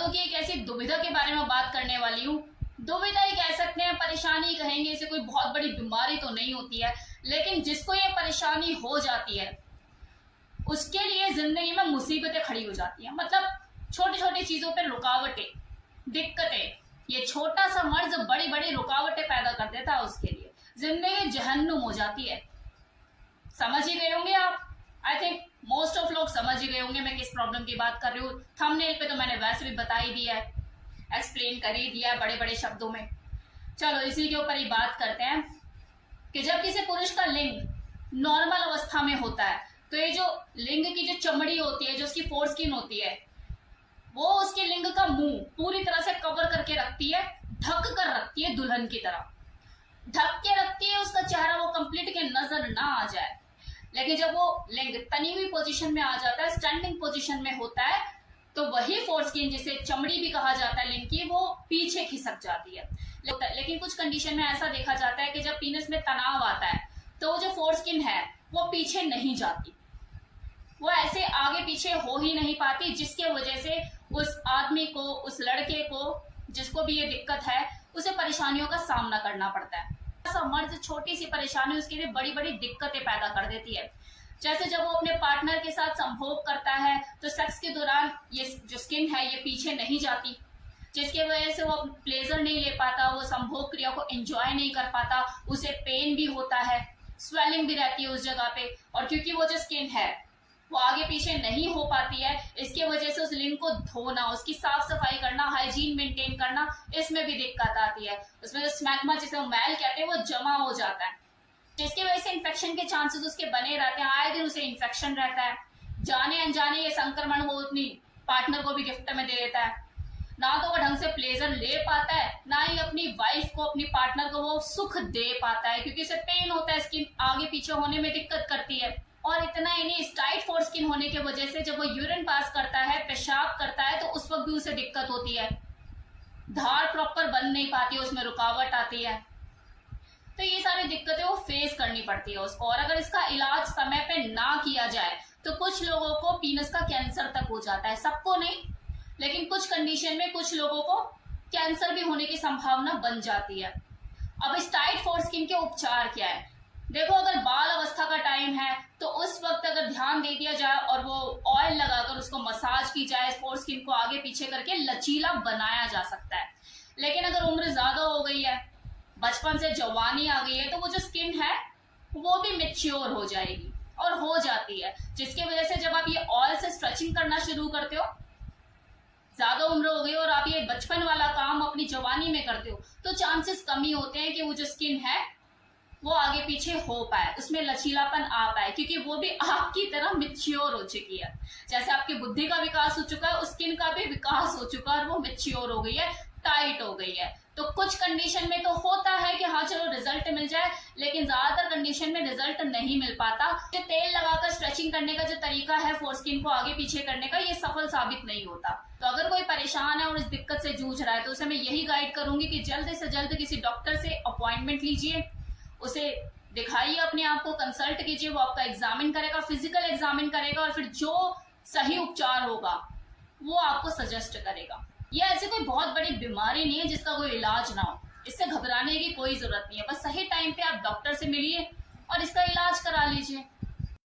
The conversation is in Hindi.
बातों की एक ऐसी दुविधा के बारे में बात करने वाली हूँ। दुविधा ही कह सकते हैं, परेशानी कहेंगे इसे, कोई बहुत बड़ी बीमारी तो नहीं होती है, लेकिन जिसको ये परेशानी हो जाती है उसके लिए जिंदगी में मुसीबतें खड़ी हो जाती हैं। मतलब छोटी छोटी चीजों पर रुकावटें, दिक्कतें, ये छोटा सा मर्ज बड़ी बड़ी रुकावटें पैदा कर देता है, उसके लिए जिंदगी जहन्नुम हो जाती है। समझ ही गए होंगे आप। आई थिंक मोस्ट ऑफ लोग समझ ही गए होंगे मैं किस प्रॉब्लम की बात कर रही हूँ। थंबनेल पे तो मैंने वैसे भी बता ही दिया है, एक्सप्लेन कर ही दिया है बड़े बड़े शब्दों में। चलो इसी के ऊपर ही बात करते हैं कि जब किसी पुरुष का लिंग नॉर्मल अवस्था में होता है तो ये जो लिंग की जो चमड़ी होती है, जो उसकी फोरस्किन होती है, वो उसके लिंग का मुंह पूरी तरह से कवर करके रखती है, ढक कर रखती है, दुल्हन की तरह ढक के रखती है उसका चेहरा, वो कंप्लीट के नजर ना आ जाए। लेकिन जब वो लिंग तनी हुई पोजीशन में आ जाता है, स्टैंडिंग पोजीशन में होता है, तो वही फोरस्किन, जिसे चमड़ी भी कहा जाता है लिंग की, वो पीछे खिसक जाती है। लेकिन कुछ कंडीशन में ऐसा देखा जाता है कि जब पीनस में तनाव आता है तो वो जो फोरस्किन है वो पीछे नहीं जाती, वो ऐसे आगे पीछे हो ही नहीं पाती, जिसके वजह से उस आदमी को, उस लड़के को, जिसको भी ये दिक्कत है, उसे परेशानियों का सामना करना पड़ता है। मर्ज छोटी सी परेशानी उसके लिए बड़ी बड़ी दिक्कतें पैदा कर देती है। जैसे जब वो अपने पार्टनर के साथ संभोग करता है तो सेक्स के दौरान ये जो स्किन है ये पीछे नहीं जाती, जिसकी वजह से वो प्लेजर नहीं ले पाता, वो संभोग क्रिया को एंजॉय नहीं कर पाता, उसे पेन भी होता है, स्वेलिंग भी रहती है उस जगह पे। और क्योंकि वो जो स्किन है वो आगे पीछे नहीं हो पाती है, इसके वजह से उस लिंग को धोना, उसकी साफ सफाई करना, हाइजीन मेंटेन करना, इसमें भी दिक्कत आती है। उसमें जो स्मैग्मा, जिसे मैल कहते हैं, वो जमा हो जाता है, जिसकी वजह से इन्फेक्शन के चांसेस उसके बने रहते हैं। आए दिन उसे इन्फेक्शन रहता है, जाने अनजाने ये संक्रमण वो अपनी पार्टनर को भी गिफ्ट में दे देता है। ना तो वो ढंग से प्लेजर ले पाता है, ना ही अपनी वाइफ को, अपनी पार्टनर को वो सुख दे पाता है, क्योंकि उसे पेन होता है, स्किन आगे पीछे होने में दिक्कत करती है। और इतना ही नहीं, टाइट फोरस्किन होने की वजह से जब वो यूरिन पास करता है, पेशाब करता है, तो उस वक्त भी उसे दिक्कत होती है, धार प्रॉपर बन नहीं पाती, उसमें रुकावट आती है। तो ये सारी दिक्कतें वो फेस करनी पड़ती है उसको। और अगर इसका इलाज समय पे ना किया जाए तो कुछ लोगों को पीनस का कैंसर तक हो जाता है, सबको नहीं, लेकिन कुछ कंडीशन में कुछ लोगों को कैंसर भी होने की संभावना बन जाती है। अब इस टाइट फोरस्किन के उपचार क्या है? देखो, अगर बाल अवस्था का टाइम है तो उस वक्त अगर ध्यान दे दिया जाए और वो ऑयल लगाकर उसको मसाज की जाए, फोरस्किन को आगे पीछे करके लचीला बनाया जा सकता है। लेकिन अगर उम्र ज्यादा हो गई है, बचपन से जवानी आ गई है, तो वो जो स्किन है वो भी मैच्योर हो जाएगी और हो जाती है, जिसकी वजह से जब आप ये ऑयल से स्ट्रेचिंग करना शुरू करते हो, ज्यादा उम्र हो गई और आप ये बचपन वाला काम अपनी जवानी में करते हो, तो चांसेस कमी होते हैं कि वो जो स्किन है वो आगे पीछे हो पाए, उसमें लचीलापन आ पाए, क्योंकि वो भी आपकी तरह मैच्योर हो चुकी है। जैसे आपकी बुद्धि का विकास हो चुका है, उस स्किन का भी विकास हो चुका है और वो मैच्योर हो गई है, टाइट हो गई है। तो कुछ कंडीशन में तो होता है कि हाँ चलो रिजल्ट मिल जाए, लेकिन ज्यादातर कंडीशन में रिजल्ट नहीं मिल पाता। जो तेल लगाकर स्ट्रेचिंग करने का जो तरीका है फोरस्किन को आगे पीछे करने का, ये सफल साबित नहीं होता। तो अगर कोई परेशान है और इस दिक्कत से जूझ रहा है तो उसे मैं यही गाइड करूंगी कि जल्द से जल्द किसी डॉक्टर से अपॉइंटमेंट लीजिए, उसे दिखाइए, अपने आप को कंसल्ट कीजिए, वो आपका एग्जामिन करेगा, फिजिकल एग्जामिन करेगा और फिर जो सही उपचार होगा वो आपको सजेस्ट करेगा। ये ऐसी कोई बहुत बड़ी बीमारी नहीं है जिसका कोई इलाज ना हो, इससे घबराने की कोई जरूरत नहीं है। बस सही टाइम पे आप डॉक्टर से मिलिए और इसका इलाज करा लीजिए।